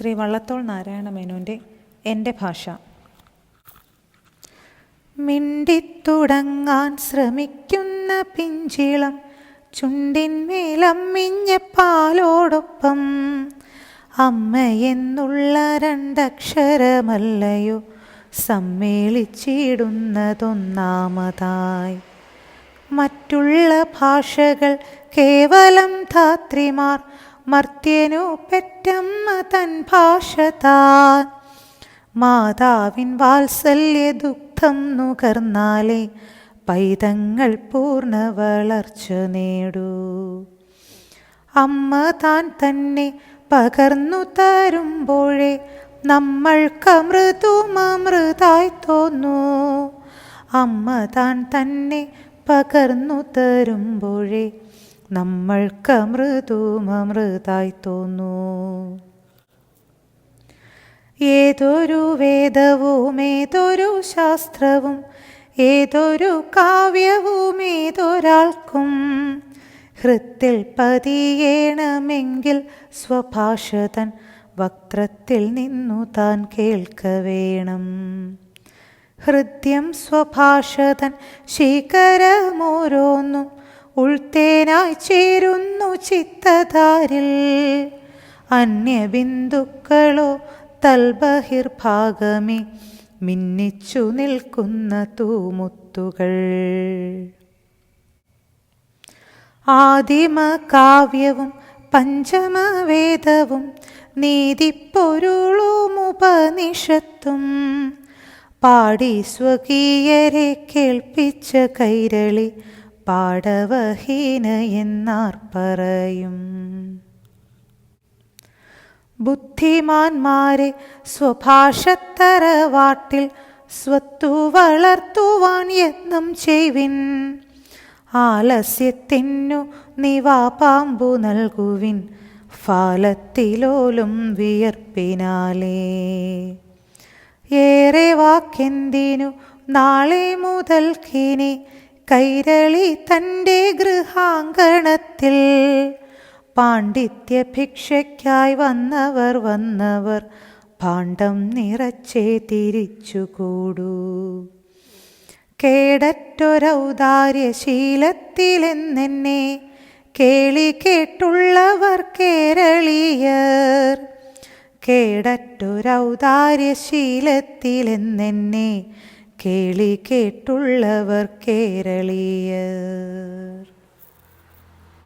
ശ്രീ വള്ളത്തോൾ നാരായണ മേനോൻ്റെ എൻ്റെ ഭാഷ. മിണ്ടിത്തുടങ്ങാൻ ശ്രമിക്കുന്ന പിഞ്ചിളം ചുണ്ടിന്മേലമ്മിഞ്ഞ പാലോടൊപ്പം അമ്മയെന്നുള്ള രണ്ടക്ഷരമല്ലയോ സമ്മേളിച്ചിടുന്നതൊന്നാമതായി. മറ്റുള്ള ഭാഷകൾ കേവലം ധാത്രിമാർ, മർത്യനു പെറ്റമ്മ തൻ ഭാഷ താൻ. മാതാവിൻ വാത്സല്യ ദുഗ്ധം നുകർന്നാലേ പൈതങ്ങൾ പൂർണ്ണ വളർച്ച നേടൂ. അമ്മ താൻ തന്നെ പകർന്നു തരുമ്പോഴേ നമ്മൾക്കമൃതുമമൃതായി തോന്നൂ. അമ്മ താൻ തന്നെ പകർന്നു തരുമ്പോഴേ നമ്മൾക്കമൃതുമമൃതായി തോന്നൂ. ഏതൊരു വേദവും ഏതൊരു ശാസ്ത്രവും ഏതൊരു കാവ്യവും ഏതൊരാൾക്കും ഹൃത്തിൽ പതിയേണമെങ്കിൽ സ്വഭാഷതൻ വക്ത്രത്തിൽ നിന്നു താൻ കേൾക്കവേണം. ഹൃദ്യം സ്വഭാഷതൻ ശീകരമോരോന്നും ഉൾത്തേനായി ചേരുന്നു ചിത്തധാരിൽ. അന്യബിന്ദുക്കളോ തൽബഹിർഭാഗമേ മിന്നിച്ചു നിൽക്കുന്ന തൂമുത്തുകൾ. ആദിമ കാവ്യവും പഞ്ചമവേദവും നീതിപ്പൊരുളും ഉപനിഷത്തും പാടി സ്വകീയരെ കേൾപ്പിച്ച കൈരളി പാടവഹീന എന്നാർ പറയും. ബുദ്ധിമാന്മാരെ സ്വഭാഷത്തറവാട്ടിൽ സ്വത്തു വളർത്തുവാൻ യത്നം ചെയ്വിൻ. ആലസ്യത്തിനു നിവാപാമ്പു നൽകുവിൻ ഫാലത്തിലോലും വിയർപ്പിനാലേ. ഏറെ വാക്കെന്തിനു നാളെ മുതൽക്കിനി കൈരളി തൻ്റെ ഗൃഹാങ്കണത്തിൽ. പാണ്ഡിത്യ ഭിക്ഷയ്ക്കായി വന്നവർ ഭാണ്ഡം നിറച്ചേ തിരിച്ചുകൂടൂ. കേടറ്റൊരൗദാര്യശീലത്തിലെന്നെ കേളി കേട്ടുള്ളവർ കേരളീയർ. കേടറ്റൊരൗദാര്യശീലത്തിലെന്നെ കേളി കേട്ടുള്ളവർ കേരളീയർ.